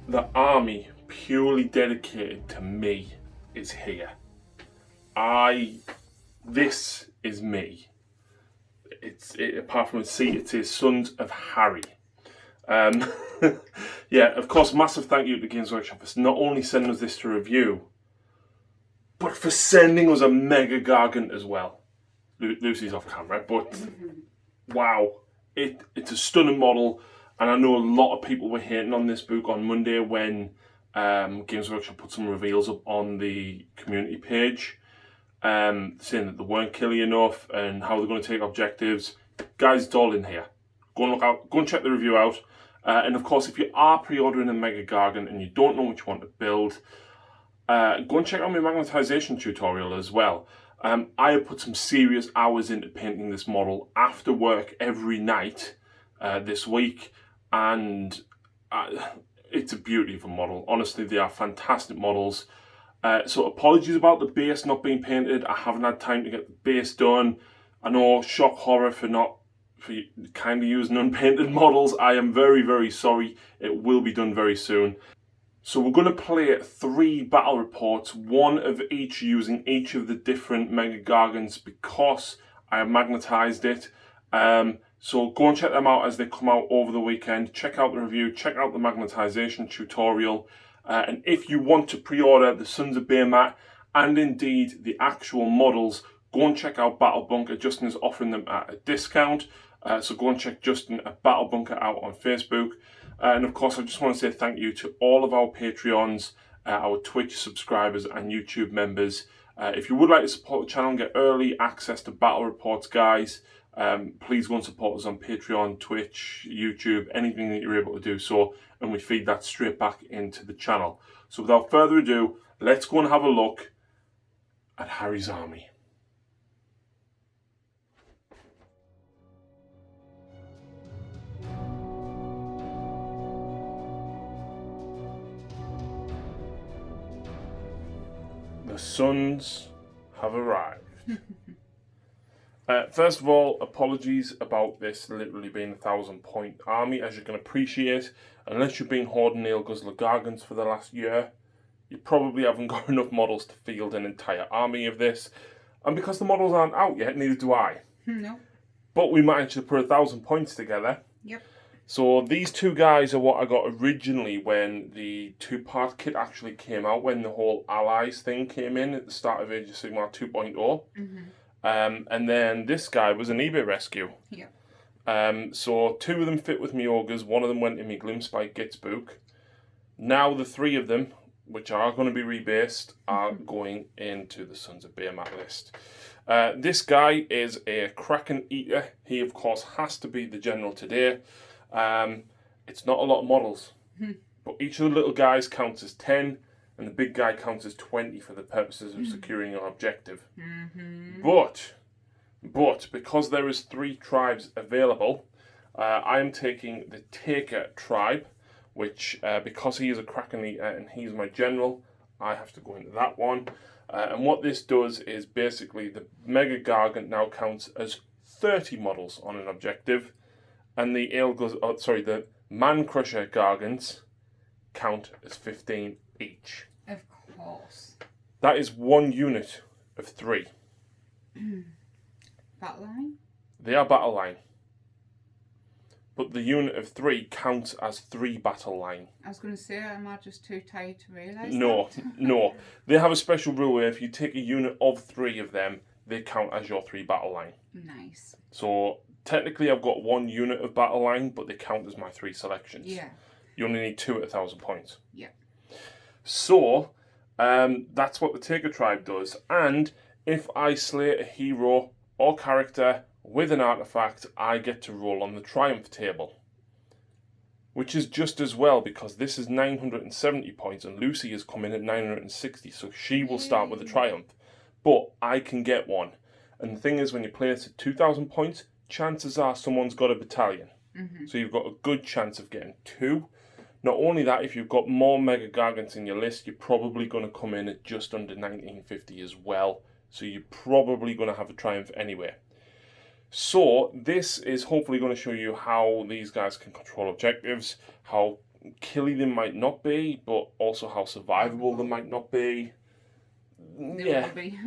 The army purely dedicated to me is here. This is me. Apart from a seat, it says Sons of Harry. Yeah, of course, massive thank you to Games Workshop for not only sending us this to review, but for sending us a mega Gargant as well. Lucy's off camera, but wow, it's a stunning model, and I know a lot of people were hating on this book on Monday when Games Workshop put some reveals up on the community page, saying that they weren't killy enough and how they're going to take objectives. Guys, it's all in here. Go and look out. Go and check the review out. And of course, if you are pre-ordering a Mega Gargant and you don't know what you want to build, go and check out my magnetization tutorial as well. I have put some serious hours into painting this model after work every night this week, and it's a beauty of a model. Honestly, they are fantastic models. So apologies about the base not being painted. I haven't had time to get the base done. I know, shock horror for kind of using unpainted models. I am very, very sorry. It will be done very soon. So we're going to play 3 battle reports, one of each using each of the different Mega Gargants because I have magnetized it. So go and check them out as they come out over the weekend. Check out the review, check out the magnetization tutorial. And if you want to pre-order the Sons of Behemat and indeed the actual models, go and check out Battle Bunker. Justin is offering them at a discount. So go and check Justin at Battle Bunker out on Facebook. And of course, I just want to say thank you to all of our Patreons, our Twitch subscribers and YouTube members. If you would like to support the channel and get early access to battle reports, guys, please go and support us on Patreon, Twitch, YouTube, anything that you're able to do so, and we feed that straight back into the channel. So without further ado, let's go and have a look at Harry's army. The Sons have arrived. First of all, apologies about this literally being a 1,000-point army. As you can appreciate, unless you've been hoarding Nail Guzzler Gargants for the last year, you probably haven't got enough models to field an entire army of this. And because the models aren't out yet, neither do I. No. But we managed to put 1,000 points together. Yep. So these 2 guys are what I got originally when the 2-part kit actually came out, when the whole Allies thing came in at the start of Age of Sigmar 2.0. Mm-hmm. And then this guy was an eBay rescue. Yeah. So 2 of them fit with me ogres, 1 of them went in me Gloomspike Gits book. Now the 3 of them, which are going to be rebased, are going into the Sons of Behemat list. This guy is a Kraken Eater. He of course has to be the general today. It's not a lot of models, but each of the little guys counts as 10, and the big guy counts as 20 for the purposes of securing your objective. But because there is 3 tribes available, I am taking the Taker tribe, which because he is a Kraken Eater and he's my general, I have to go into that one. And what this does is basically the Mega Gargant now counts as 30 models on an objective, and the Man Crusher Gargants count as 15 each. Of course. That is 1 unit of 3. Battle line? They are battle line. But the unit of 3 counts as 3 battle line. I was going to say, am I just too tired to realise No, that? no. They have a special rule where if you take a unit of 3 of them, they count as your 3 battle line. Nice. So technically I've got 1 unit of battle line, but they count as my 3 selections. Yeah. You only need 2 at 1,000 points. Yeah. So that's what the Taker tribe does. And if I slay a hero or character with an artifact, I get to roll on the triumph table, which is just as well because this is 970 points and Lucy has come in at 960, so she will start with a triumph, but I can get one. And the thing is, when you play this at 2,000 points, chances are someone's got a battalion, so you've got a good chance of getting 2. Not only that, if you've got more Mega Gargants in your list, you're probably going to come in at just under 1950 as well, so you're probably going to have a triumph anyway. So this is hopefully going to show you how these guys can control objectives, how killy they might not be, but also how survivable they might not be. They will be.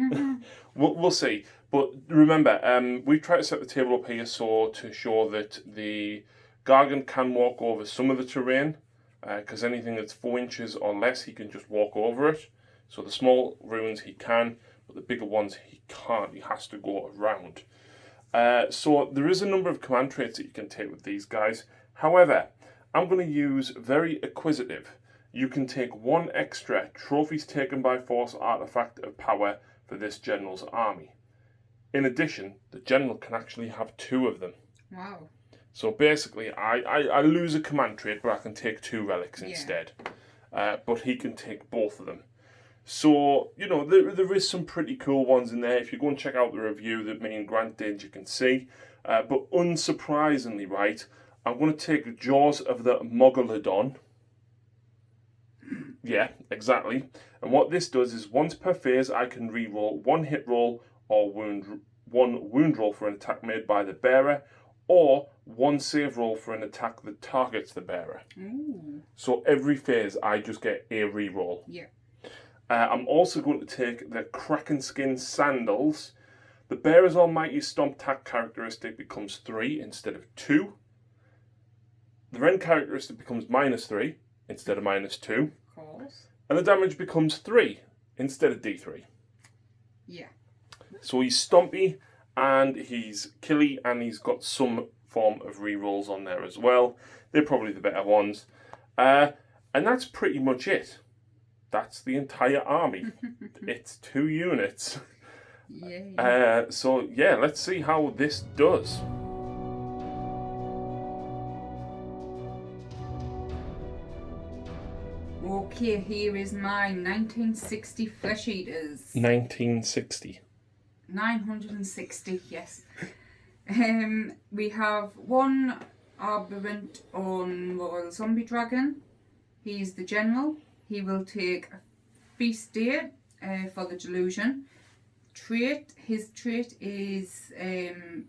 We'll see. But remember, we try to set the table up here so to show that the Gargant can walk over some of the terrain, because anything that's 4 inches or less, he can just walk over it. So the small ruins he can, but the bigger ones he can't. He has to go around. So there is a number of command traits that you can take with these guys. However, I'm going to use very acquisitive. You can take 1 extra trophies taken by force artifact of power for this general's army. In addition, the general can actually have 2 of them. Wow. So basically, I lose a command trait, but I can take 2 relics instead. But he can take both of them. So, you know, there is some pretty cool ones in there. If you go and check out the review that me and Grant did, you can see. But unsurprisingly, right, I'm going to take Jaws of the Mogalodon. Yeah, exactly. And what this does is once per phase, I can re-roll 1 hit roll or 1 wound roll for an attack made by the bearer, or 1 save roll for an attack that targets the bearer. Ooh. So every phase, I just get a re-roll. Yeah. I'm also going to take the Kraken Skin Sandals. The bearer's almighty stomp attack characteristic becomes 3 instead of 2. The rend characteristic becomes -3 instead of -2. Of course. And the damage becomes 3 instead of D3. Yeah. So he's stompy and he's killy and he's got some form of rerolls on there as well. They're probably the better ones. And that's pretty much it. That's the entire army. It's 2 units. Yay. So yeah, let's see how this does. Okay, here is my 1960 Flesh Eaters. 1960. 960, yes. We have 1 Aberrant on Royal Zombie Dragon. He's the general. He will take Feast Day for the delusion. His trait is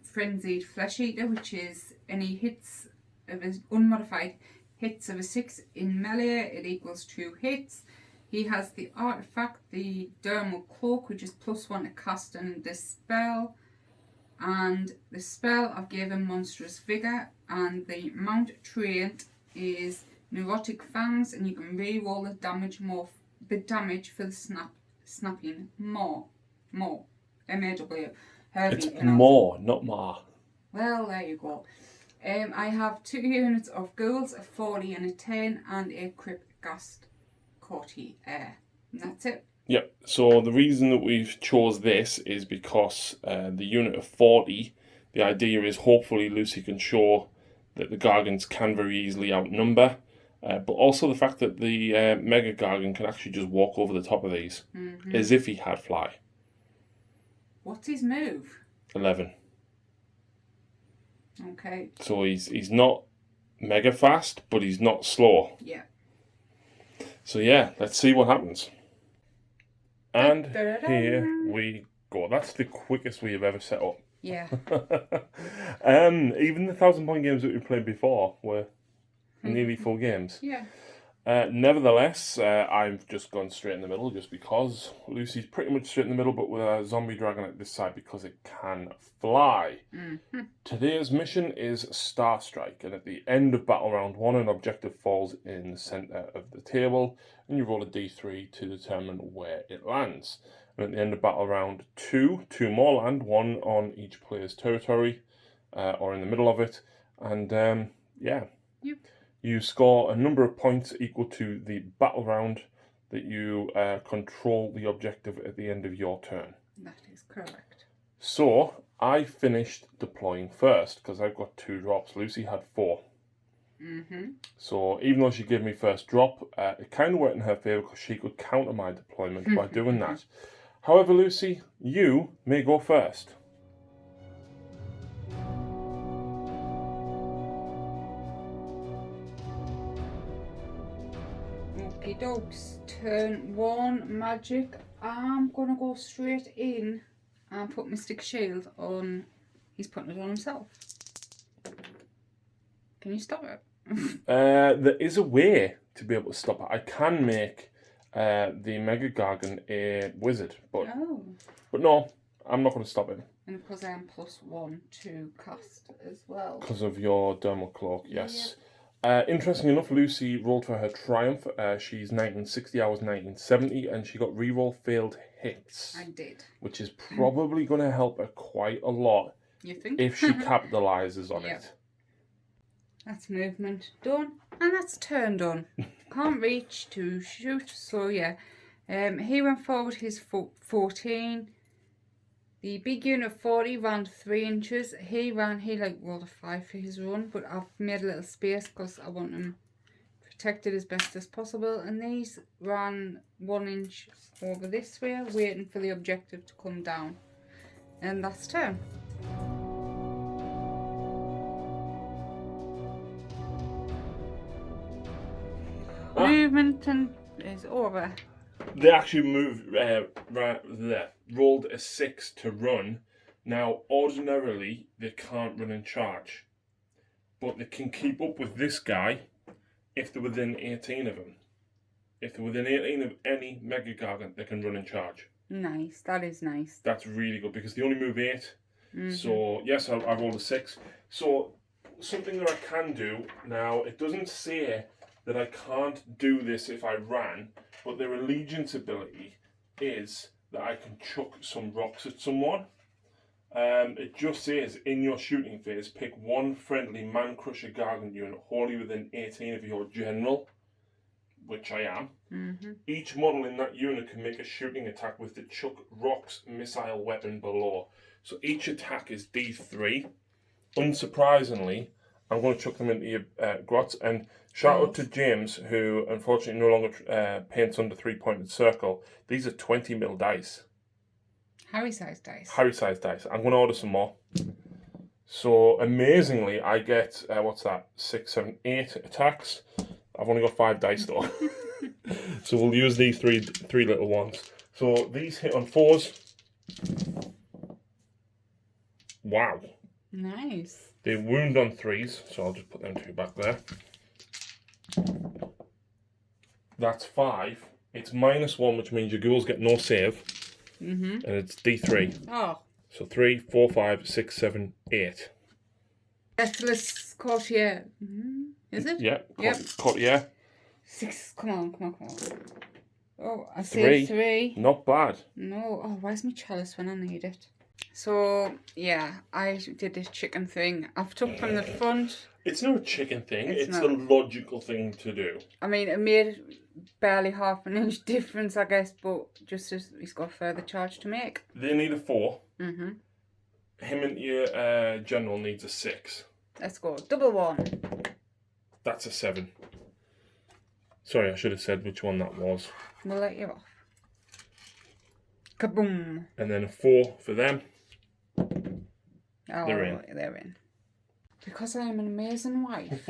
Frenzied Flesh Eater, which is any hits of his unmodified hits of a 6 in melee, it equals 2 hits. He has the artifact, the Dermal Cloak, which is +1 to cast and dispel. And the spell I've given Monstrous Vigour, and the mount trait is Neurotic Fangs, and you can re-roll the damage for the snapping more. M-A-W. It's more, not more. Well, there you go. I have 2 units of Ghouls, a 40 and a 10, and a Cryptghast Courtier. And that's it. Yep, so the reason that we've chose this is because the unit of 40, the idea is hopefully Lucy can show that the Gargants can very easily outnumber, but also the fact that the Mega Gargant can actually just walk over the top of these, as if he had fly. What's his move? 11. Okay. So he's not mega fast, but he's not slow. Yeah. So yeah, let's see what happens. And here we go. That's the quickest we have ever set up. Yeah. Even the 1,000-point games that we played before were nearly full games. Yeah. Nevertheless, I've just gone straight in the middle just because Lucy's pretty much straight in the middle, but with a zombie dragon at this side because it can fly. Today's mission is Starstrike, and at the end of battle round 1, an objective falls in the centre of the table, and you roll a d3 to determine where it lands. And at the end of battle round 2, 2 more land, 1 on each player's territory, or in the middle of it, and yeah. Yep. You score a number of points equal to the battle round that you control the objective at the end of your turn. That is correct. So, I finished deploying first because I've got 2 drops. Lucy had 4. So, even though she gave me first drop, it kind of worked in her favour because she could counter my deployment by doing that. However, Lucy, you may go first. Okie dokes. Turn 1 magic. I'm gonna go straight in and put Mystic Shield on. He's putting it on himself. Can you stop it? There is a way to be able to stop it. I can make the Mega Gargant a wizard, but no, I'm not going to stop him. And because I am +1 to cast as well. Because of your Dermal Cloak, yes. Interestingly enough, Lucy rolled for her Triumph. She's 1960, I was 1970, and she got reroll failed hits. I did. Which is probably going to help her quite a lot. You think? If she capitalises on it. That's movement done, and that's turn done. Can't reach to shoot, so yeah. He went forward his 14. The big unit 40 ran 3 inches. He rolled a 5 for his run, but I've made a little space because I want him protected as best as possible. And these ran 1 inch over this way, waiting for the objective to come down. And that's turn. Movement and is over. They actually rolled a 6 to run. Now, ordinarily, they can't run and charge. But they can keep up with this guy if they're within 18 of him. If they're within 18 of any Mega Gargant, they can run and charge. Nice, that is nice. That's really good because they only move 8. So, yes, I rolled a 6. So, something that I can do, now, it doesn't say that I can't do this if I ran, but their allegiance ability is that I can chuck some rocks at someone. It just says, in your shooting phase, pick one friendly Man-Crusher Gargant unit wholly within 18 of your general, which I am. Each model in that unit can make a shooting attack with the Chuck Rocks missile weapon below. So each attack is D3. Unsurprisingly, I'm going to chuck them into your grots. And shout out to James, who unfortunately no longer paints under 3-pointed circle. These are 20mm dice. Harry-sized dice. Harry-sized dice. I'm going to order some more. So amazingly, I get, 6, 7, 8 attacks. I've only got 5 dice though. So we'll use these three little ones. So these hit on 4s. Wow. Nice. They wound on 3s, so I'll just put them 2 back there. That's 5. It's -1, which means your ghouls get no save. And it's D3. Oh. So 3, 4, 5, 6, 7, 8. Deathless Courtier. Is it? Yeah. Yep. Courtier. 6. Come on. Oh, I saved 3. Not bad. No. Oh, where's my chalice when I need it? So, yeah, I did this chicken thing. I've took from the front. It's not a chicken thing. It's the logical thing to do. I mean, it made barely half an inch difference, I guess, but just as he's got a further charge to make. They need a 4. Him and your general needs a 6. Let's go. Double 1. That's a 7. Sorry, I should have said which one that was. We'll let you off. Kaboom. And then a 4 for them. Oh, they're in. Because I am an amazing wife,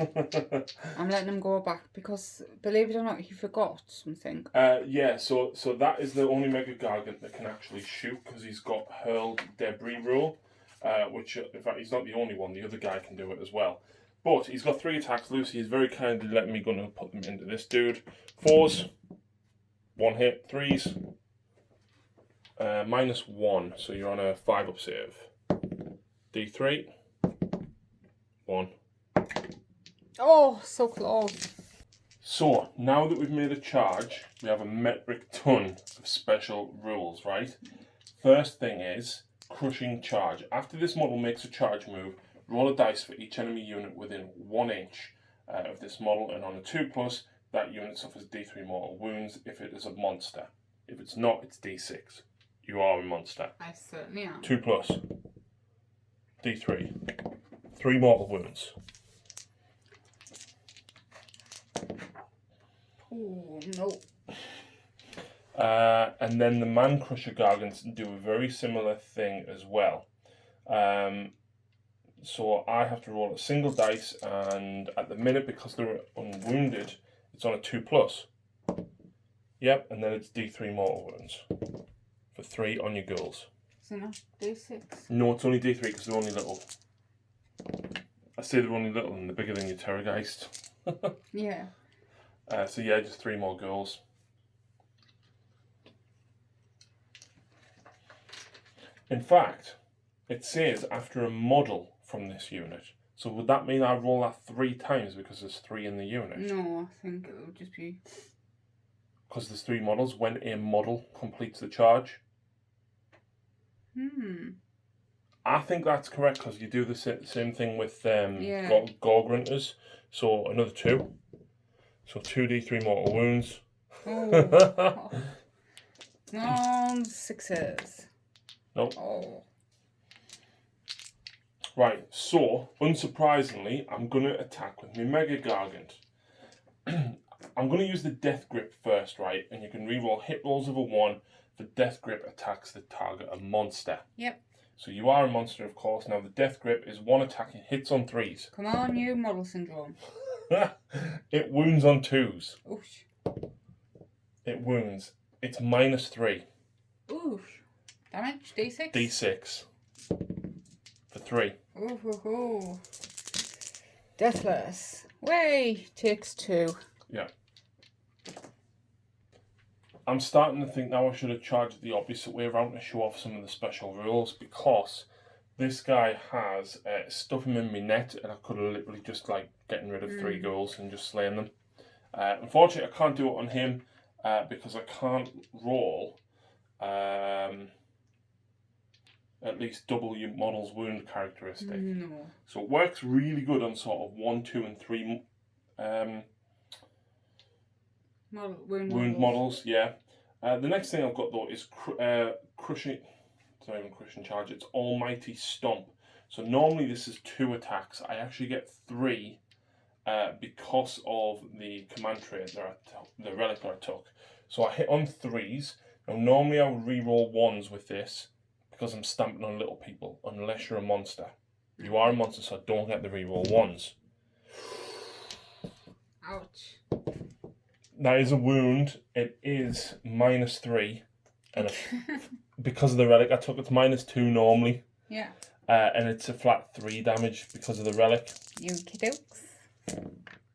I'm letting him go back because, believe it or not, he forgot something. Yeah, so that is the only Mega Gargant that can actually shoot because he's got Hurled Debris rule, which, in fact, he's not the only one. The other guy can do it as well. But he's got 3 attacks. Lucy is very kindly letting me going to put them into this dude. 4s, 1 hit, 3s, -1, so you're on a 5-up save. D3, 1. Oh, so close. So, now that we've made a charge, we have a metric ton of special rules, right? First thing is crushing charge. After this model makes a charge move, roll a dice for each enemy unit within 1 inch of this model, and on a 2+, that unit suffers D3 mortal wounds if it is a monster. If it's not, it's D6. You are a monster. I certainly am. 2+, D3. 3 mortal wounds. Oh, no. And then the Man-Crusher Gargants do a very similar thing as well. So I have to roll a single dice, and at the minute, because they're unwounded, it's on a 2+. Yep, and then it's D3 mortal wounds for 3 on your ghouls. So no, D6? No, it's only D3 because they're only little. I say they're only little and they're bigger than your Terrorgeist. Yeah. So yeah, just 3 more Ghouls. In fact, it says after a model from this unit. So would that mean I roll that 3 times because there's 3 in the unit? No, I think it would just be... Because there's 3 models when a model completes the charge. I think that's correct because you do the same thing with Garganters. So another 2. So 2d3 mortal wounds. Oh. No, 6s. Nope. Oh. Right, so unsurprisingly, I'm going to attack with my Mega Gargant. I'm going to use the Death Grip first, right? And you can reroll hit rolls of a 1. The Death Grip attacks the target, a monster. Yep. So you are a monster, of course. Now the Death Grip is 1 attack and hits on 3s. Come on, you model syndrome. It wounds on 2s. Oosh. It wounds. It's -3. Oosh. Damage, D6? D6. For 3. Ooh, hoo, hoo. Deathless. Way takes 2. Yeah. I'm starting to think now I should have charged the opposite way around to show off some of the special rules, because this guy has stuff him in my net and I could have literally just like getting rid of 3 Ghouls and just slaying them. Unfortunately, I can't do it on him because I can't roll at least double your model's wound characteristic. No. So it works really good on sort of 1, 2 and 3 wound models, yeah. The next thing I've got though is crushing. It's not even crushing charge. It's Almighty Stomp. So normally this is 2 attacks. I actually get 3 because of the command trait the relic that I took. So I hit on 3s. Now normally I would re-roll 1s with this because I'm stamping on little people. Unless you're a monster, you are a monster, so I don't get the re-roll 1s. Ouch. That is a wound. It is -3, and because of the relic I took, it's -2 normally. Yeah. And it's a flat 3 damage because of the relic. Okie dokes.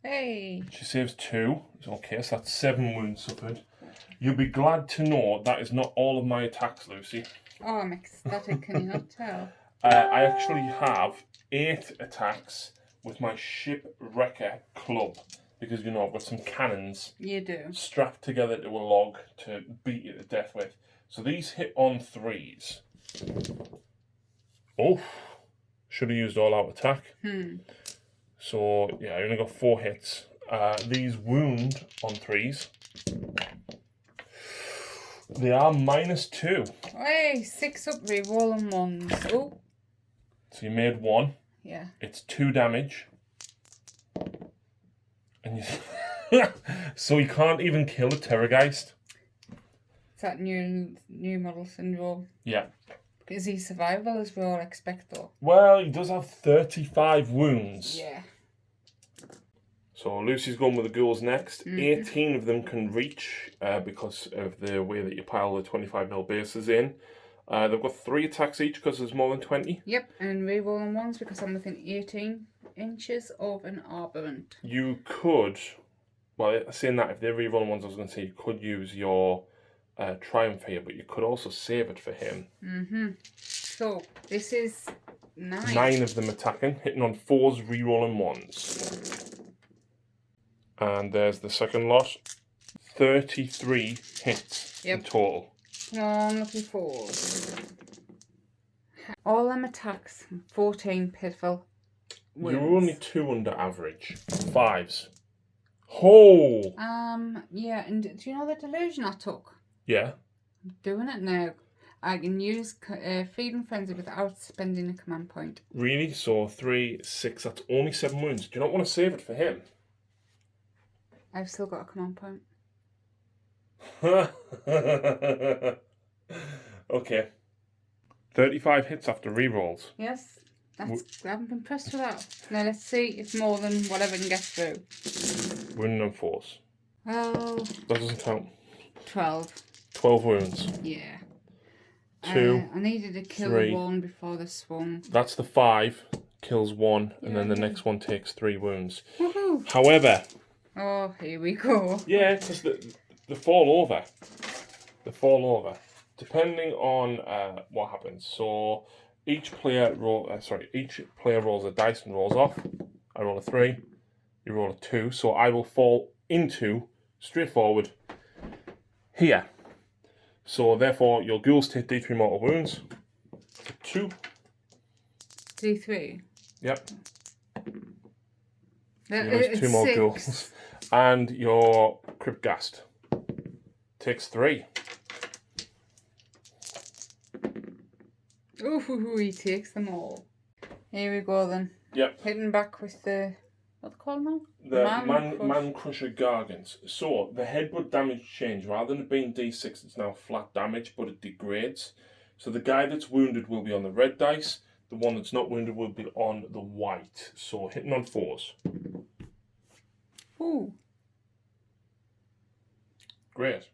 Hey. She saves 2. Okay, so that's 7 wounds suffered. You'll be glad to know that is not all of my attacks, Lucy. Oh, I'm ecstatic. Can you not tell? I actually have 8 attacks with my Shipwrecker Club. Because, you know, I've got some cannons strapped together to a log to beat you to death with. So these hit on 3s. Oh, should have used all out attack. So, yeah, I only got 4 hits. These wound on 3s. They are -2. Hey, 6 up, re-rolling 1s. Oh. So you made 1. Yeah. It's 2 damage. And you so you can't even kill a Terrorgeist. It's that new model syndrome. Yeah. Is he survivable as we all expect though? Well, he does have 35 wounds. Yeah. So Lucy's going with the Ghouls next. 18 of them can reach because of the way that you pile the 25mm bases in. They've got 3 attacks each because there's more than 20. Yep, and re-rolling 1s because I'm within 18 inches of an arborant. You could, well, saying that, if they're re-rolling 1s, I was going to say you could use your Triumph here, but you could also save it for him. So, this is 9. 9 of them attacking, hitting on 4s, re-rolling 1s. And there's the second lot. 33 hits in total. Come on, lucky 4s. All them attacks, 14 pitiful wounds. You're only 2 under average. 5s. Ho! Yeah, and do you know the delusion I took? Yeah. I'm doing it now. I can use Feeding Frenzy without spending a command point. Really? So 3, 6, that's only 7 wounds. Do you not want to save it for him? I've still got a command point. Okay. 35 hits after rerolls. Yes, I'm impressed with that. Now let's see if more than whatever can get through. Wounding on 4s. Well, That doesn't count. 12. 12 wounds. Yeah. 2. I needed to kill 3. 1 before the swung. That's the 5. kills 1, and then the Yay. next one takes 3 wounds. Woohoo! However, Oh, here we go. yeah, because they fall over. They fall over, depending on what happens. So each player rolls a dice and rolls off. I roll a 3, you roll a 2. So I will fall into, straightforward, here. So therefore, your ghouls take D3 mortal wounds. 2. D3. Yep. That, You lose 2 more 6. ghouls. And your Cryptghast takes 3. Ooh, he takes them all. Here we go then. Yep. Hitting back with the, what they call them? The Man Crusher Gargants. So the headbutt damage change, rather than it being D6, it's now flat damage, but it degrades. So the guy that's wounded will be on the red dice. The one that's not wounded will be on the white. So hitting on 4s. Ooh. Great.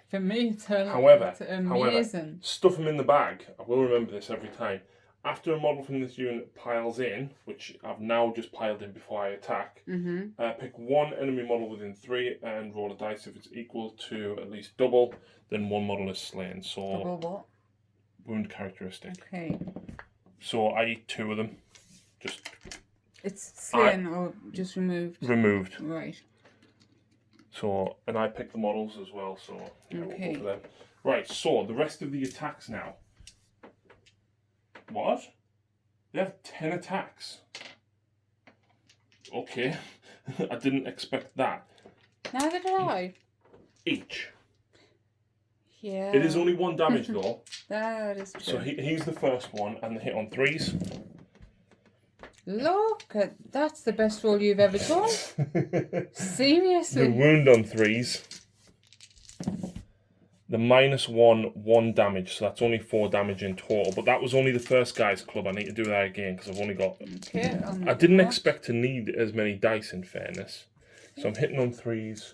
For me, it's However, amazing. stuff them in the bag. I will remember this every time. After a model from this unit piles in, which I've now just piled in before I attack, pick 1 enemy model within 3 and roll a dice. If it's equal to at least double, then 1 model is slain. So Double what? Wound characteristic. Okay. So I eat 2 of them. Just It's slain or just removed? removed. Right. So, and I pick the models as well, so yeah, we'll Okay. go for them. Right, so the rest of the attacks now. What? They have 10 attacks. Okay. I didn't expect that. Neither did I. Each. Yeah. It is only 1 damage though. That is true. So he's the first one, and they hit on 3s. Look, that's the best roll you've ever done. Seriously. The wound on 3s. The -1 damage, so that's only 4 damage in total. But that was only the first guy's club. I need to do that again because I've only got. Okay. I didn't expect to need as many dice, in fairness. So I'm hitting on 3s,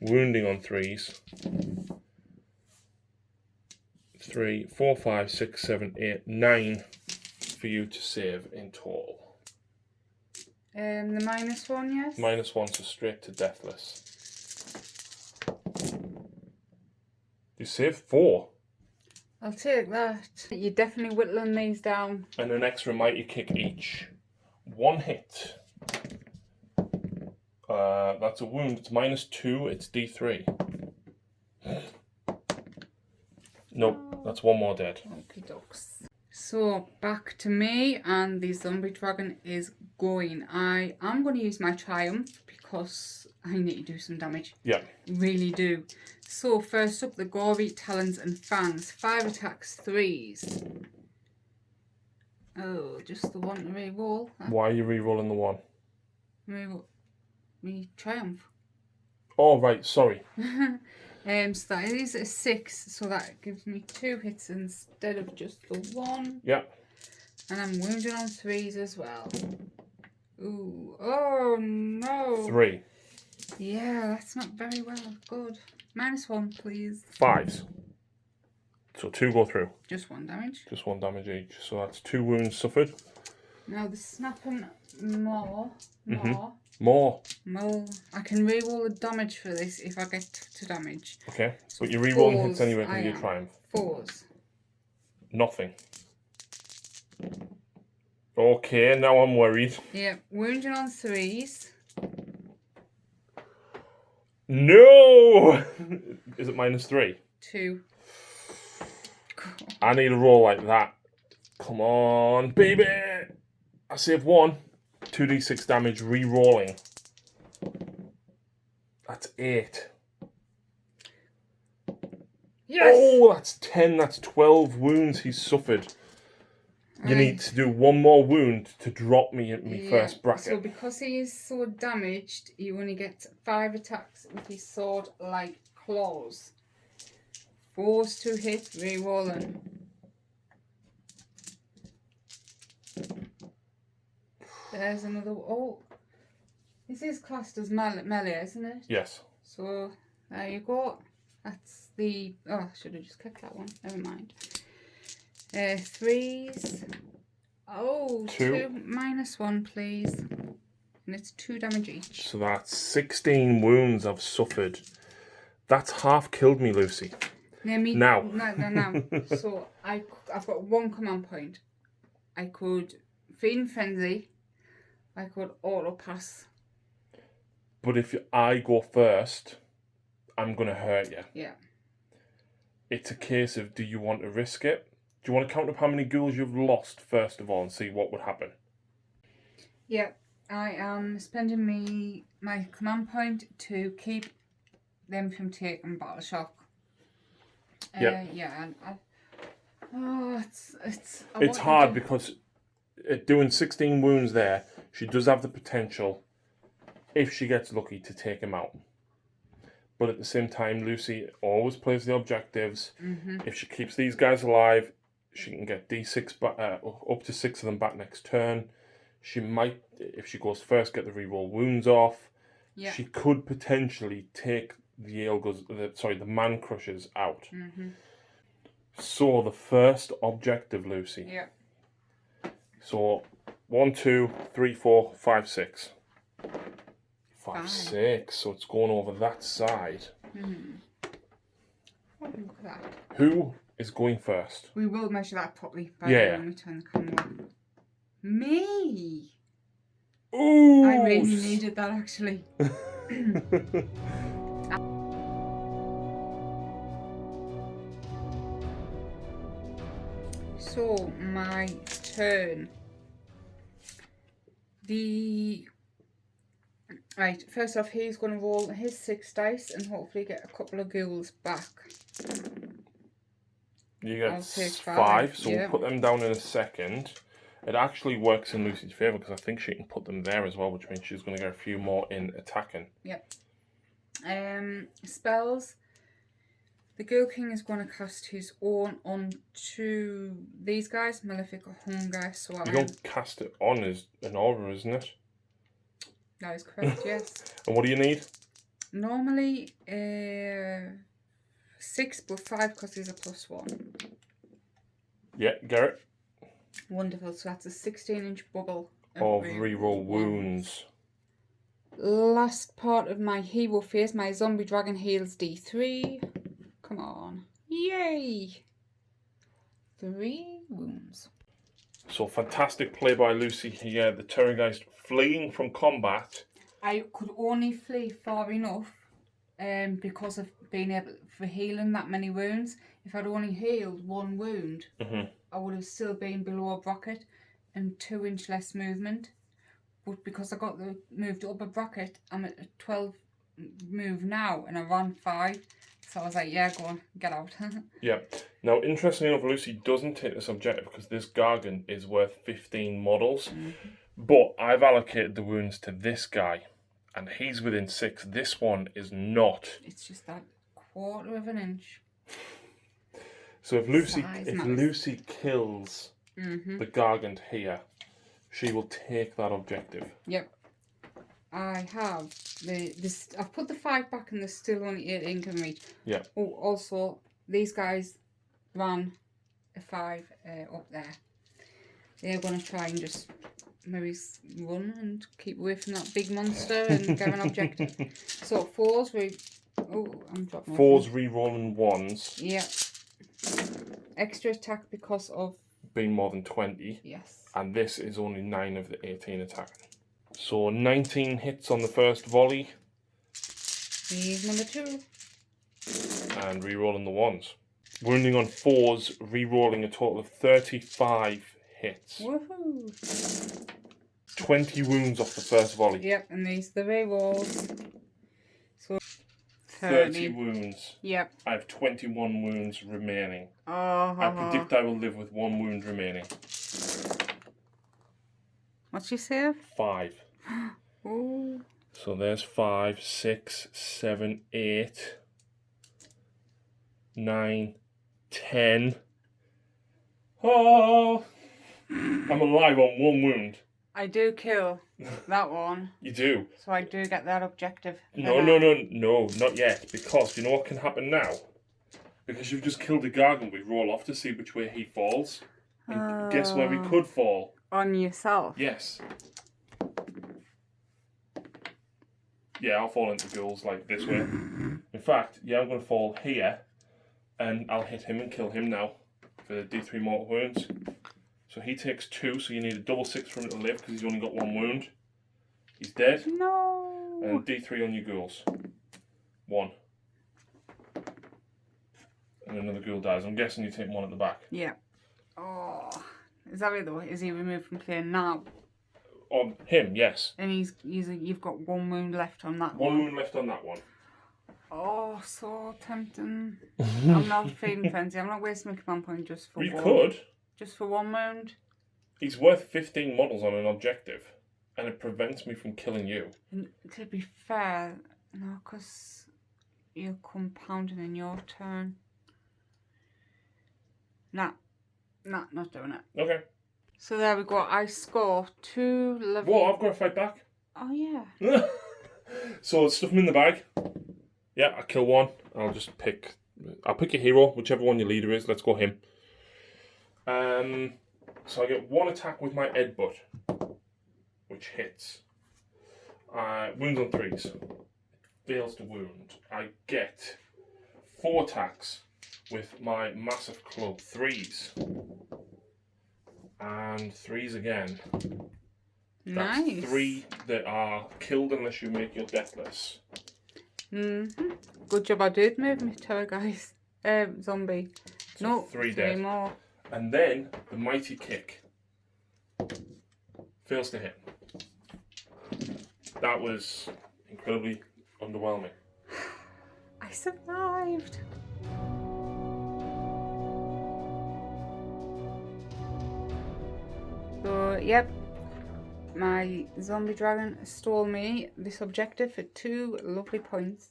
wounding on 3s. 3, 4, 5, 6, 7, 8, 9 for you to save in total. The -1, yes? -1, so straight to deathless. You save 4. I'll take that. You're definitely whittling these down. And an extra mighty kick each. 1 hit. That's a wound. It's -2. It's D3. Nope, that's 1 more dead. Okie dokes. So back to me, and the zombie dragon is going. I am going to use my triumph because I need to do some damage. Yeah. Really do. So first up, the gory talons and fangs. 5 attacks, 3s. Oh, just the one to re-roll. Why are you re-rolling the 1? Me triumph. Oh, right, sorry. So that is a 6, so that gives me 2 hits instead of just the 1. Yeah. And I'm wounded on 3s as well. Ooh, oh no. 3. Yeah, that's not very well. Good. -1, please. 5s. So 2 go through. Just 1 damage. Just 1 damage each. So that's 2 wounds suffered. Now the snapping more. More. I can re-roll the damage for this if I get to damage. Okay. But you're re-rolling hits 4s, anyway I because you am. triumph. 4s. Nothing. Okay, now I'm worried. Yeah, wounded on 3s. No! Is it -3? 2. I need a roll like that. Come on, baby! I saved 1. 2d6 damage re-rolling. That's 8. Yes! Oh, that's 10. That's 12 wounds he's suffered. You need to do 1 more wound to drop me at my first bracket. So because he is so damaged, he only gets 5 attacks with his sword-like claws. 4s to hit, re-rolling. There's another. Oh, this is classed as melee, isn't it? Yes. So there you go. That's the. Oh, I should have just kept that one. Never mind. 3s. Oh, 2 -1, please. And it's 2 damage each. So that's 16 wounds I've suffered. That's half killed me, Lucy. No. So I've got 1 command point. I could Feed Frenzy. I could auto pass. But if I go first, I'm going to hurt you. Yeah. It's a case of, do you want to risk it? Do you want to count up how many ghouls you've lost, first of all, and see what would happen? Yeah. I am spending my command point to keep them from taking battle shock. Yeah. It's hard because doing 16 wounds there, she does have the potential, if she gets lucky, to take him out. But at the same time, Lucy always plays the objectives. If she keeps these guys alive, she can get D6 up to 6 of them back next turn. She might, if she goes first, get the reroll wounds off. Yeah. She could potentially take the man crushers out. So the first objective, Lucy. Yeah. So 1, 2, 3, 4, 5, 6. 5, 6. So it's going over that side. Oh, look at that. Who is going first? We will measure that properly by when we turn the camera off. Me! Ooh! I really needed that, actually. So, my turn. Right, first off, he's going to roll his 6 dice and hopefully get a couple of ghouls back. You get 5, so we'll put them down in a second. It actually works in Lucy's favour because I think she can put them there as well, which means she's going to get a few more in attacking. Yep. Spells. The Ghoul King is going to cast his own onto these guys, Malefic Hunger. So you don't cast it on as an aura, isn't it? That is correct, yes. And what do you need? Normally 6, but 5 because there's a +1. Yeah, Garrett. Wonderful. So that's a 16-inch bubble of reroll wounds. Last part of my hero phase, my zombie dragon heals D3. Come on. Yay! 3 wounds. So fantastic play by Lucy here. The Terrorgeist fleeing from combat. I could only flee far enough because of being able for healing that many wounds. If I'd only healed 1 wound, I would have still been below a bracket and 2-inch less movement. But because I got moved up a bracket, I'm at a 12 move now and I ran 5. So I was like, yeah, go on, get out. Yeah. Now, interestingly enough, Lucy doesn't take this objective because this Gargant is worth 15 models. But I've allocated the wounds to this guy and he's within 6. This one is not. It's just that 1/4 of an inch. So if Lucy kills the Gargant here, she will take that objective. Yep. I have I've put the 5 back and there's still only 8 in can reach. Yeah. Oh, also these guys ran a 5 up there. They're going to try and just maybe run and keep away from that big monster and get an objective. So 4s I'm dropping 4s re-rolling 1s. Yeah. Extra attack because of being more than 20. Yes. And this is only 9 of the 18 attacking. So 19 hits on the first volley. Here's number 2. And re-rolling the 1s. Wounding on 4s, re-rolling a total of 35 hits. Woohoo! 20 wounds off the first volley. Yep, and these are the re-rolls. So 30 wounds. Yep. I have 21 wounds remaining. Oh. I predict I will live with 1 wound remaining. What's your save? 5. Oh. So there's 5, 6, 7, 8, 9, 10. Oh! I'm alive on 1 wound. I do kill that one. You do? So I do get that objective. No, not yet. Because you know what can happen now? Because you've just killed a Gargant, we roll off to see which way he falls. And guess where we could fall? On yourself? Yes. Yeah, I'll fall into Ghouls like this way. In fact, yeah, I'm going to fall here, and I'll hit him and kill him now for the D3 mortal wounds. So he takes 2, so you need a double 6 for him to live because he's only got 1 wound. He's dead. No. And D3 on your Ghouls. 1. And another Ghoul dies. I'm guessing you take 1 at the back. Yeah. Oh, is that it though? Is he removed from playing now? On him, yes. And you've got 1 wound left on that 1 wound left on that one. Oh, so tempting. I'm not feeding frenzy. I'm not wasting my command point just for You one. could. Just for 1 wound. He's worth 15 models on an objective, and it prevents me from killing you. And to be fair, no, because you're compounding in your turn. Nah, not doing it. Okay. So there we go. I score 2 level. Whoa, I've got to fight back. Oh yeah. So stuff him in the bag. Yeah, I kill 1. I'll pick a hero, whichever one your leader is. Let's go him. So I get 1 attack with my headbutt, which hits. Wounds on 3s. Fails to wound. I get 4 attacks with my massive club, 3s. And 3s again. That's Nice. 3 that are killed unless you make your deathless. Good job I did move my terror guys. Zombie. So No, 3 3 dead. more. And then the mighty kick fails to hit. That was incredibly underwhelming. I survived. So, yep. My zombie dragon stole me this objective for 2 lovely points.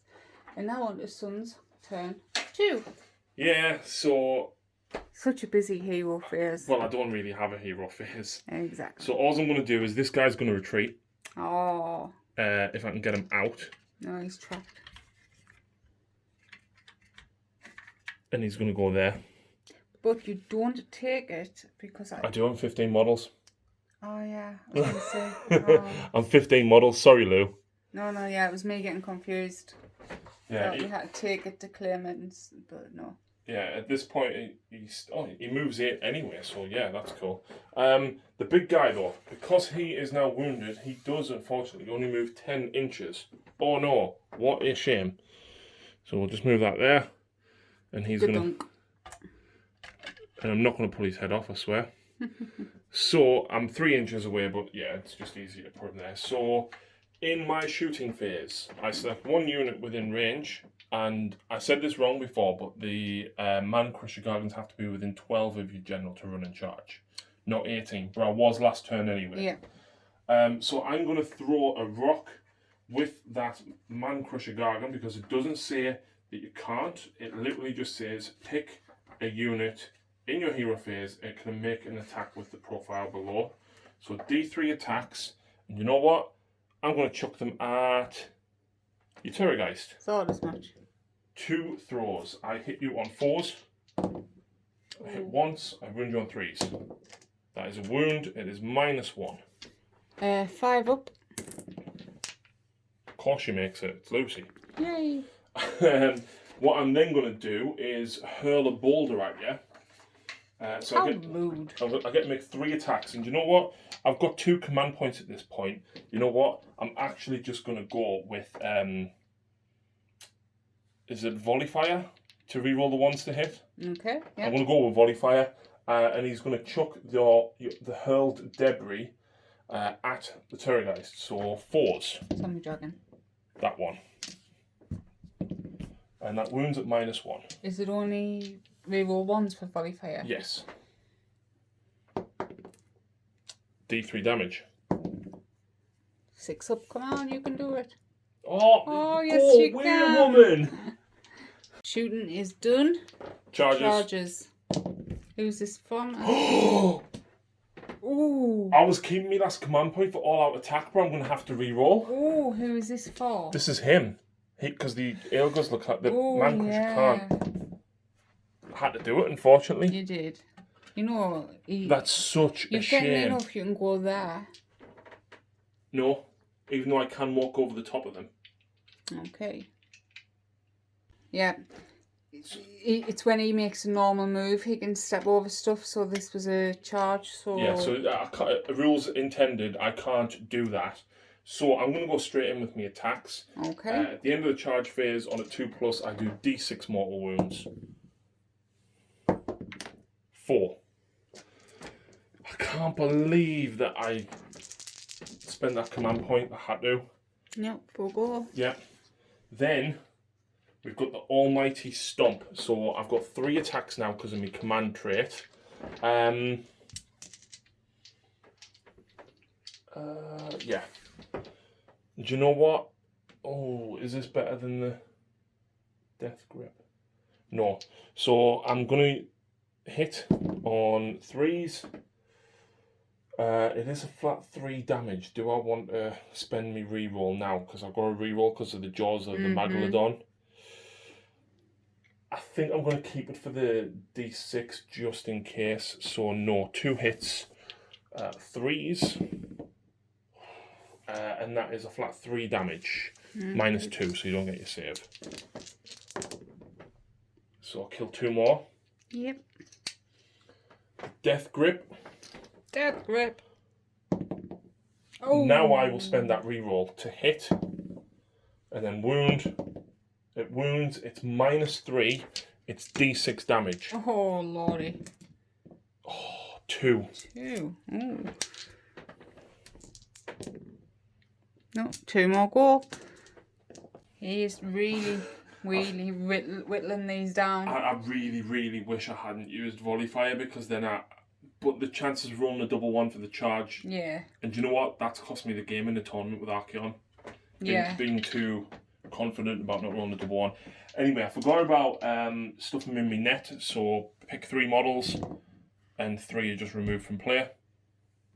And now on to Sun's turn 2. Yeah, so... Such a busy hero phase. Well, I don't really have a hero phase. Exactly. So all I'm going to do is this guy's going to retreat. Oh. If I can get him out. No, he's trapped. And he's going to go there. But you don't take it because I do have 15 models. Oh, yeah. I was going to say. Oh. I'm 15 models. Sorry, Lou. No, yeah, it was me getting confused. Yeah, We had to take it to claim it, but no. Yeah, at this point, he moves it anyway, so yeah, that's cool. The big guy, though, because he is now wounded, he does, unfortunately, only move 10 inches. Oh, no. What a shame. So we'll just move that there. And he's going to... And I'm not going to pull his head off, I swear. So, I'm 3 inches away, but yeah, it's just easier to put him there. So, in my shooting phase, I select 1 unit within range. And I said this wrong before, but the Man Crusher Gargants have to be within 12 of your general to run and charge. Not 18, but I was last turn anyway. Yeah. So I'm going to throw a rock with that Man Crusher Gargant because it doesn't say that you can't. It literally just says pick a unit in your hero phase. It can make an attack with the profile below. So D3 attacks. And you know what? I'm going to chuck them at your Terrorgeist. Thought as much. 2 throws. I hit you on 4s. I hit once. I wound you on 3s. That is a wound. It is -1. 5 up. Of course she makes it. It's Lucy. Yay. What I'm then going to do is hurl a boulder at you. So How I get, rude. I get to make 3 attacks. And you know what? I've got 2 command points at this point. You know what? I'm actually just going to go with... is it Volley Fire to reroll the ones to hit? Okay, yeah. I'm going to go with Volley Fire. And he's going to chuck the hurled debris at the Terrorgeist. So 4s. Zombie dragon. That one. And that wounds at -1. Is it only reroll 1s for volley fire? Yes. D3 damage. 6 up, come on, you can do it. Oh, yes, you wait can. a woman. Shooting is done. Charges. Who's this from? Oh! Ooh. I was keeping me last command point for all-out attack, but I'm going to have to re-roll. Oh, who is this for? This is him. Because the Aelgars look at the Oh, Man Crusher yeah. can't. I had to do it, unfortunately. You did. You know, That's such a you've getting shame. enough, you can go there. No, even though I can walk over the top of them. Okay. Yeah. It's when he makes a normal move, he can step over stuff, so this was a charge, so... Yeah, so rules intended, I can't do that. So I'm going to go straight in with my attacks. Okay. At the end of the charge phase, on a 2+, I do D6 mortal wounds. 4. I can't believe that I spent that command point. I had to. Yep, 4 go. Yeah. Then we've got the almighty stomp. So I've got 3 attacks now because of my command trait. Yeah. Do you know what? Oh, is this better than the death grip? No. So I'm going to hit on 3s. It is a flat 3 damage. Do I want to spend me reroll now? Because I've got a reroll because of the jaws of the Megalodon. I think I'm going to keep it for the D6 just in case. So no, 2 hits, 3s. And that is a flat 3 damage. -2, so you don't get your save. So I'll kill 2 more. Yep. Death grip. Death grip. Oh. Now I will spend that reroll to hit. And then wound. It wounds, it's -3. It's D6 damage. Oh, lordy. Oh, 2. 2. Ooh. No, 2 more go. He's really whittling these down. I really, really wish I hadn't used volley fire because then but the chances of rolling a double 1 for the charge. Yeah. And do you know what? That's cost me the game in the tournament with Archeon. Yeah. Being too confident about not rolling a double 1. Anyway, I forgot about stuffing in my net. So pick 3 models and 3 are just removed from play.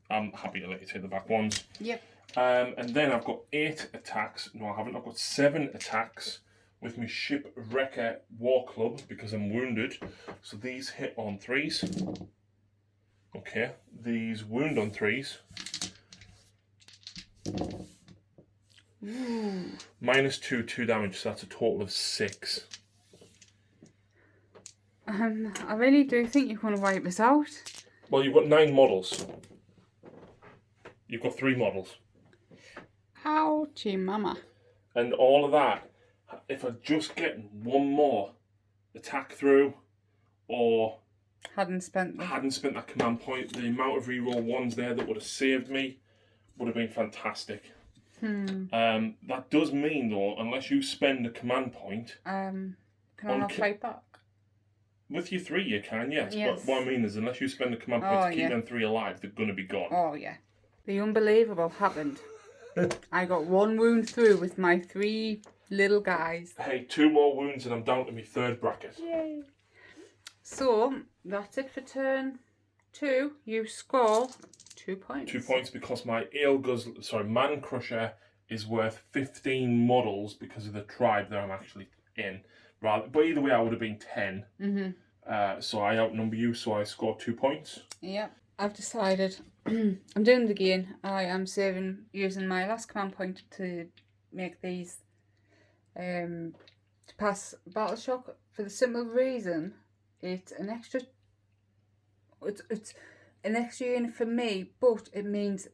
I'm happy to let you take the back ones. Yep. And then I've got 8 attacks. No, I haven't. I've got 7 attacks with my Shipwrecker War Club because I'm wounded. So these hit on 3s. Okay, these wound on 3s. Ooh. -2, 2 damage. So that's a total of 6. I really do think you're going to wipe this out. Well, you've got 9 models. You've got 3 models. Ouchie mama. And all of that, if I just get 1 more attack through, or hadn't spent that command point, the amount of reroll 1s there that would have saved me would have been fantastic. That does mean though, unless you spend a command point, can I not fight back? With your 3 you can, yes. Yes. But what I mean is, unless you spend a command point to keep them 3 alive, they're going to be gone. Oh yeah. The unbelievable happened. I got 1 wound through with my 3 little guys. Hey, 2 more wounds and I'm down to my 3rd bracket. Yay. So, that's it for turn 2. You score 2 points. 2 points because my Man Crusher is worth 15 models because of the tribe that I'm actually in. But either way, I would have been 10. So I outnumber you, so I score 2 points. Yep. I've decided I'm doing it again. I am using my last command point to make these to pass Battle Shock for the simple reason it's an extra unit for me, but it means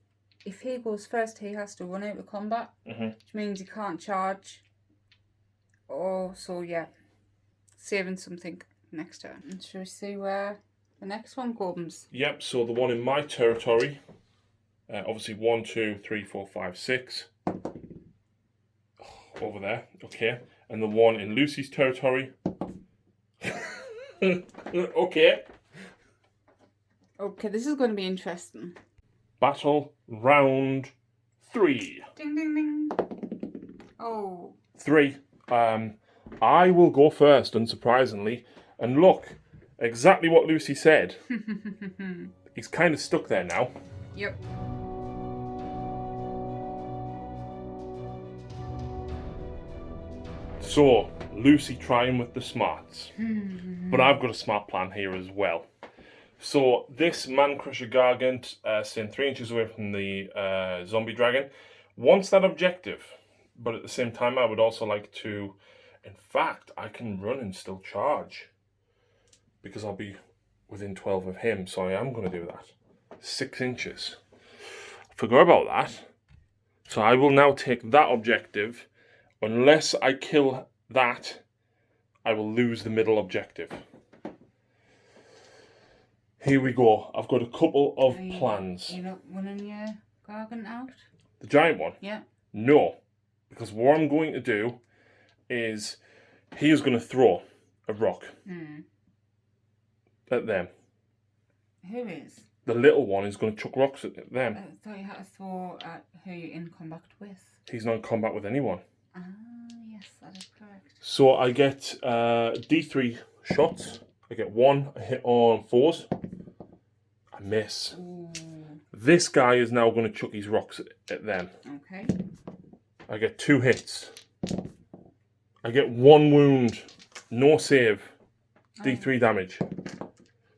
if he goes first he has to run out of combat, which means he can't charge. Oh, so yeah, saving something next turn. And shall we see where the next one comes? Yep, so the one in my territory, obviously 1, 2, 3, 4, 5, 6. Over there, okay. And the one in Lucy's territory. Okay. Okay, this is going to be interesting. Battle round 3. Ding, ding, ding. Oh. 3. I will go first, unsurprisingly. And look, exactly what Lucy said. He's kind of stuck there now. Yep. So, Lucy trying with the smarts. But I've got a smart plan here as well. So this Man Crusher Gargant, staying 3 inches away from the zombie dragon, wants that objective, but at the same time I would also like to, in fact, I can run and still charge, because I'll be within 12 of him, so I am going to do that. 6 inches. Forgot about that. So I will now take that objective. Unless I kill that, I will lose the middle objective. Here we go. I've got a couple of plans. You're not running your Gargant out? The giant one? Yeah. No. Because what I'm going to do is he is going to throw a rock at them. Who is? The little one is going to chuck rocks at them. I thought you had to throw at who you're in combat with. He's not in combat with anyone. Ah, yes, that is correct. So I get D3 shots. I get 1 hit on 4s. I miss. Ooh. This guy is now going to chuck his rocks at them. Okay. I get 2 hits. I get 1 wound. No save. D3 damage.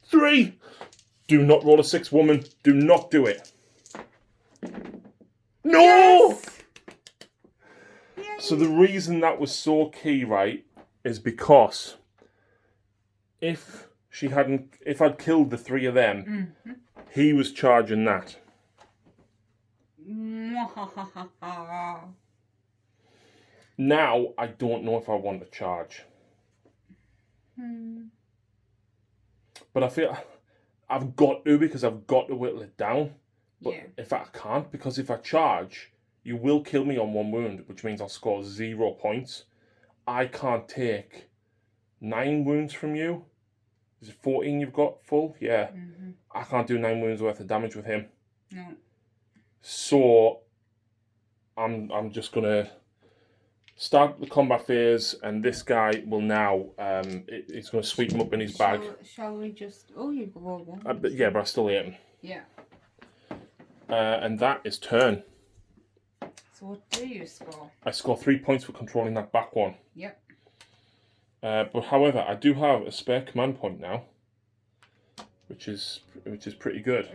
3! Do not roll a 6, woman. Do not do it. No! Yes! So the reason that was so key, right, is because if I'd killed the 3 of them, he was charging that. Now, I don't know if I want to charge. But I feel I've got to, because I've got to whittle it down. But if I can't, because if I charge, you will kill me on 1 wound, which means I'll score 0 points. I can't take 9 wounds from you. Is it 14 you've got full? Yeah. I can't do 9 wounds worth of damage with him. No. So I'm just gonna start the combat phase, and this guy will now it's gonna sweep him up in his bag. Shall we just? Oh, you rolled 1. But I still hit him. Yeah. And that is turn. So what do you score? I score 3 points for controlling that back one. Yep. But however, I do have a spare command point now, which is pretty good.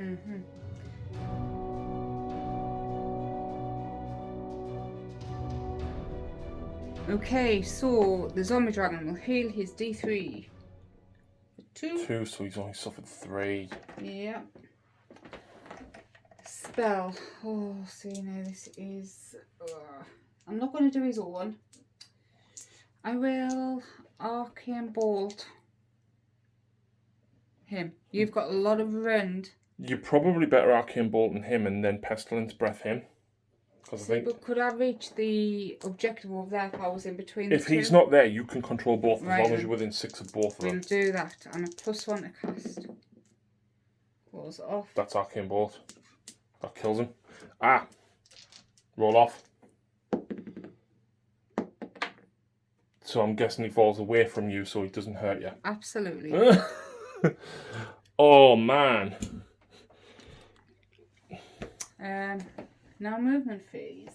Okay, so the zombie dragon will heal his D3 for 2. 2, so he's only suffered 3. Yeah. Spell. Oh, see now this is. I'm not going to do his own. I will arcane bolt him. You've got a lot of rend. You're probably better arcane bolting him and then pestilence breath him. Because I think. But could I reach the objective over there if I was in between? If he's not there, you can control both, Right, as long as you're within 6 of both of them. We'll do that. And a +1 to cast. Close it off. That's arcane bolt. That kills him. Ah! Roll off. So I'm guessing he falls away from you so he doesn't hurt you. Absolutely. Oh, man. Now movement phase.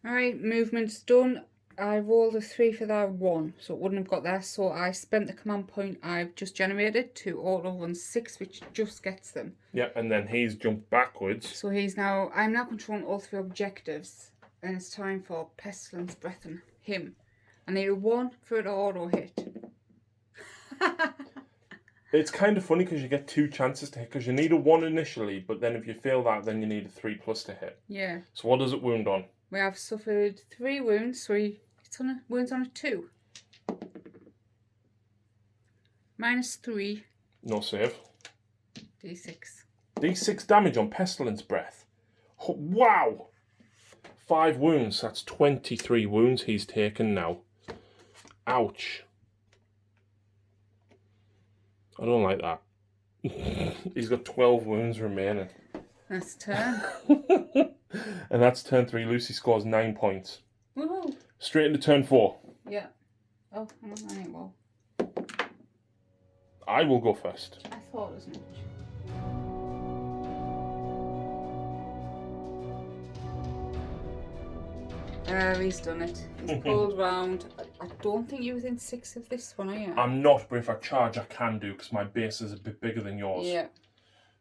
Alright, movement's done. I rolled a 3 for that 1, so it wouldn't have got there. So I spent the command point I've just generated to auto run 6, which just gets them. Yeah, and then he's jumped backwards. So I'm now controlling all 3 objectives, and it's time for pestilence breath on him. I need a 1 for it to auto hit. It's kind of funny because you get 2 chances to hit, because you need a 1 initially, but then if you fail that, then you need a 3+ to hit. Yeah. So what does it wound on? We have suffered 3 wounds, wounds on a 2. -3. No save. D6. D6 damage on pestilence breath. Oh, wow! 5 wounds, that's 23 wounds he's taken now. Ouch. I don't like that. He's got 12 wounds remaining. That's turn. And that's turn 3. Lucy scores 9 points. Woohoo! Straight into turn 4. Yeah. Oh, hang on, I ain't well. I will go first. I thought as much. He's done it. He's pulled round. I don't think you're within 6 of this one, are you? I'm not, but if I charge, I can do, because my base is a bit bigger than yours. Yeah.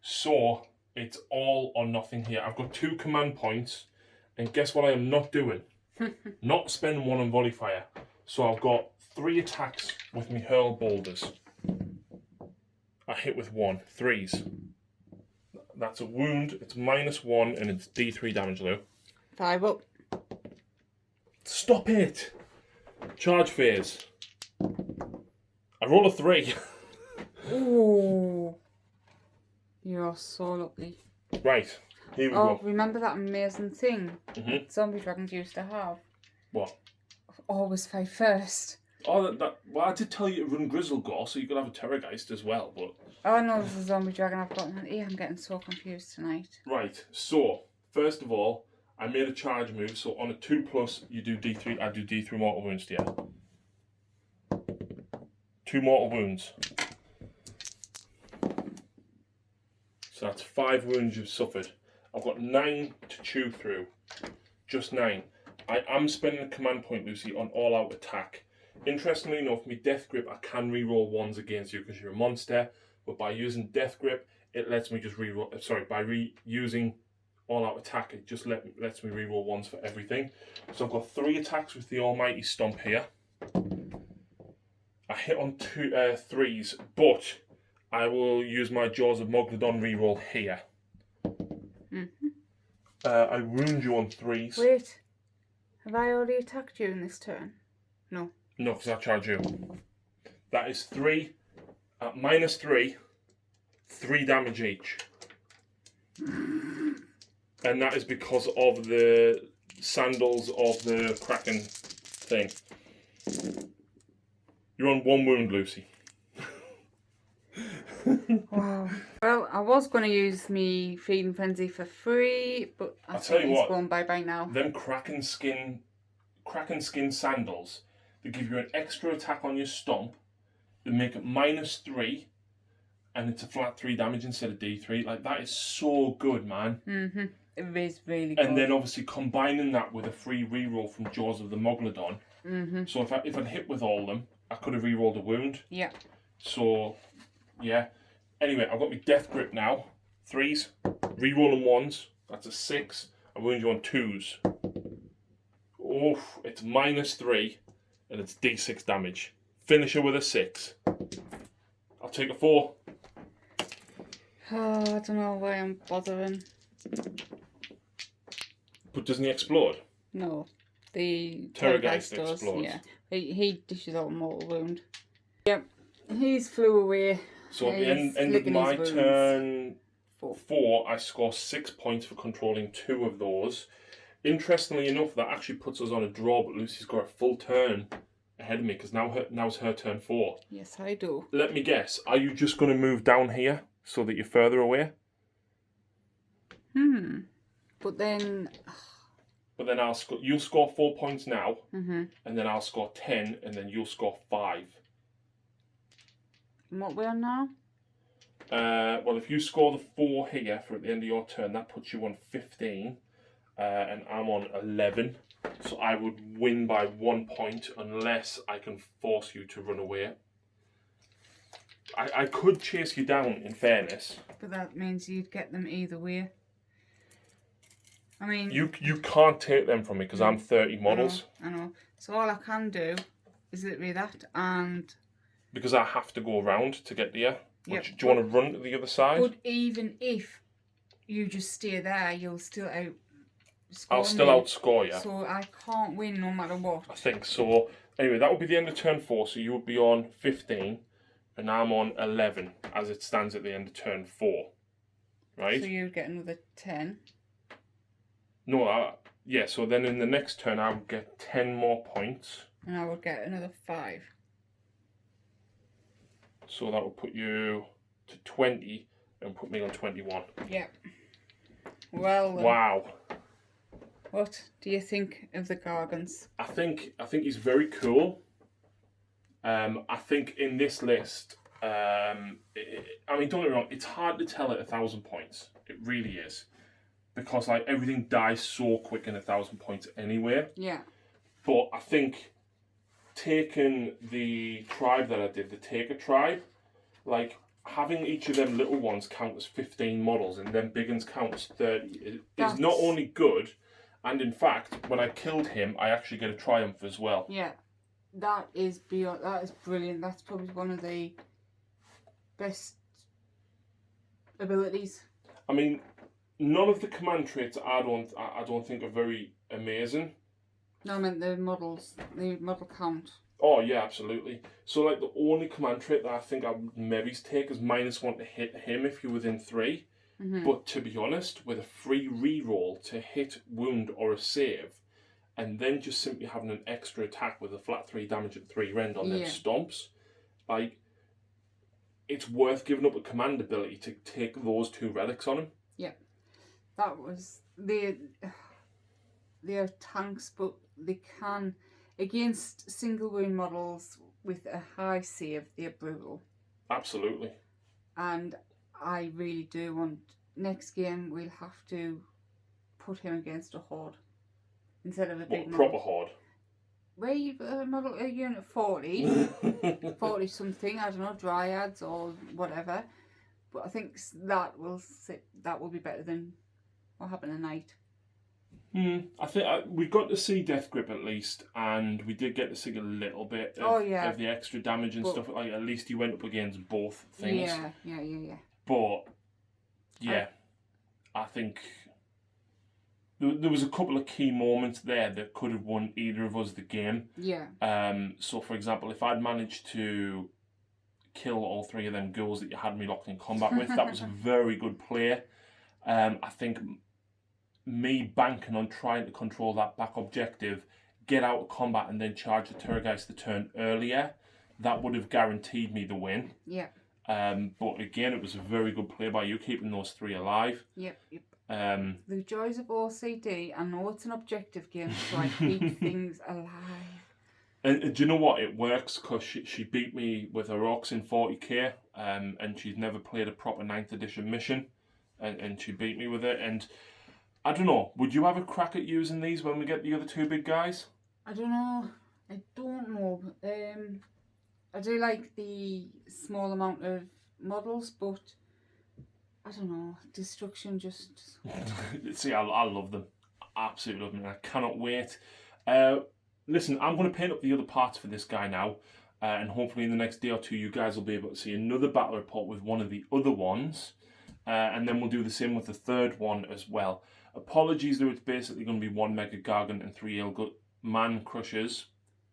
So it's all or nothing here. I've got 2 command points, and guess what I am not doing? Not spending 1 on volley fire. So I've got 3 attacks with me hurl boulders. I hit with 1, 3s. That's a wound, it's -1, and it's D3 damage, Lou. 5 up. Stop it! Charge phase. I roll a 3. Ooh. You're so lucky. Right, here we Oh, go. remember that amazing thing zombie dragons used to have? What? Always fight first. Oh, well, I did tell you to run Grizzlegore, so you could have a Terrorgeist as well, but... Oh no, there's a zombie dragon I've got. Yeah, I'm getting so confused tonight. Right, so, first of all, I made a charge move, so on a 2+, you do D3, I do D3 mortal wounds to you. 2 mortal wounds. So that's 5 wounds you've suffered. I've got 9 to chew through. Just 9. I am spending a command point, Lucy, on all-out attack. Interestingly enough, my Death Grip, I can reroll 1s against you because you're a monster, but by using Death Grip, it lets me just reroll... using all-out attack, it just lets me reroll 1s for everything. So I've got 3 attacks with the Almighty Stomp here. I hit on 3s, but I will use my Jaws of Moglodon reroll here. I wound you on 3s. Wait, have I already attacked you in this turn? No. No, because I charge you. That is 3, at -3, 3 damage each. And that is because of the sandals of the Kraken thing. You're on 1 wound, Lucy. Wow. Well, I was going to use me Feeding Frenzy for free, but I I'll tell think you he's what, going bye-bye now. Them Kraken skin sandals, they give you an extra attack on your stomp, they make it -3, and it's a flat 3 damage instead of D3. Like, that is so good, man. It is really good. And then obviously combining that with a free reroll from Jaws of the Moglodon. So if I'd hit with all of them, I could have rerolled a wound. Yeah. So, yeah. Anyway, I've got my Death Grip now. 3s, rerolling 1s. That's a 6. I wound you on 2s. Oof, it's -3, and it's D6 damage. Finisher with a 6. I'll take a 4. Oh, I don't know why I'm bothering. But doesn't he explode? No. The Terrorgeist does, explodes. yeah. He dishes out a mortal wound. Yep. He's flew away. So at the end of my turn 4, I score 6 points for controlling 2 of those. Interestingly enough, that actually puts us on a draw, but Lucy's got a full turn ahead of me because now's her turn 4. Yes, I do. Let me guess, are you just going to move down here so that you're further away? But then... But then you'll score 4 points now, and then I'll score 10, and then you'll score 5. And what we're on now? Well, if you score the 4 here for at the end of your turn, that puts you on 15, and I'm on 11. So I would win by 1 point unless I can force you to run away. I could chase you down, in fairness. But that means you'd get them either way. I mean... You can't take them from me because I'm 30 models. I know. So all I can do is literally that and... Because I have to go around to get to you. Yep. Do you want to run to the other side? But even if you just stay there, you'll still outscore I'll still me. outscore you. So I can't win no matter what. I think so. Anyway, that would be the end of turn 4, so you would be on 15, and I'm on 11, as it stands at the end of turn 4. Right? So you'd get another 10. No, yeah, so then in the next turn I would get 10 more points. And I would get another 5. So that would put you to 20 and put me on 21. Yep. Well, Wow. What do you think of the Gargants? I think he's very cool. I think in this list, I mean, don't get me wrong, it's hard to tell at 1,000 points. It really is. Because like everything dies so quick in 1,000 points anyway. Yeah. But I think taking the tribe that I did, the Taker tribe, like having each of them little ones count as 15 models and then big ones count as 30 That's- is not only good, and in fact, when I killed him, I actually get a triumph as well. Yeah, that is beyond. That is brilliant. That's probably one of the best abilities. I mean, none of the command traits I don't think are very amazing. No, I meant the models, the model count. Oh yeah, absolutely. So like the only command trait that I think I would maybe take is -1 to hit him if you're within 3. Mm-hmm. But to be honest, with a free reroll to hit, wound, or a save, and then just simply having an extra attack with a flat 3 damage at 3 rend on them stomps, like, it's worth giving up a command ability to take those 2 relics on him. Yeah, that was they're tanks, but they can, against single wound models with a high save, they're brutal. Absolutely. And I really do want, next game we'll have to put him against a horde instead of a big model. Proper horde? Where you model a unit 40, 40 something, I don't know, dryads or whatever. But I think that will be better than what happened tonight. I think we got to see Death Grip at least, and we did get to see a little bit of the extra damage and stuff. Like, at least he went up against both things. Yeah. But yeah, I think there was a couple of key moments there that could have won either of us the game. Yeah. So for example, if I'd managed to kill all 3 of them ghouls that you had me locked in combat with, that was a very good play. I think me banking on trying to control that back objective, get out of combat and then charge the Terrorgeist the turn earlier, that would have guaranteed me the win. Yeah. But again, it was a very good play by you, keeping those 3 alive. Yep. The joys of OCD. I know it's an objective game, so I keep things alive. And do you know what? It works because she beat me with her Orcs in 40k, and she's never played a proper 9th edition mission, and she beat me with it. And I don't know, would you have a crack at using these when we get the other 2 big guys? I don't know. I do like the small amount of models, but I don't know, destruction just... See, I love them. Absolutely love them. I cannot wait. Listen, I'm going to paint up the other parts for this guy now, and hopefully in the next day or 2 you guys will be able to see another battle report with one of the other ones, and then we'll do the same with the 3rd one as well. Apologies though, it's basically going to be 1 Mega Gargant and 3 Man Crushers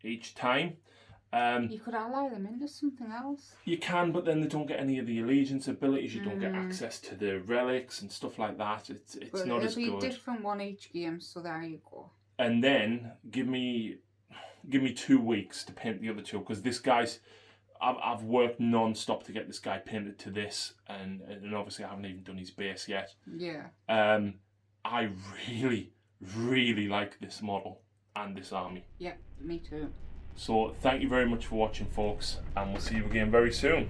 each time. You could ally them into something else. You can, but then they don't get any of the allegiance abilities. You don't get access to the relics and stuff like that. It's not as good. It'll be a different one each game, so there you go. And then give me 2 weeks to paint the other 2, because this guy's... I've worked non-stop to get this guy painted to this, and obviously I haven't even done his base yet. Yeah. I really, really like this model and this army. Yep, me too. So thank you very much for watching, folks, and we'll see you again very soon.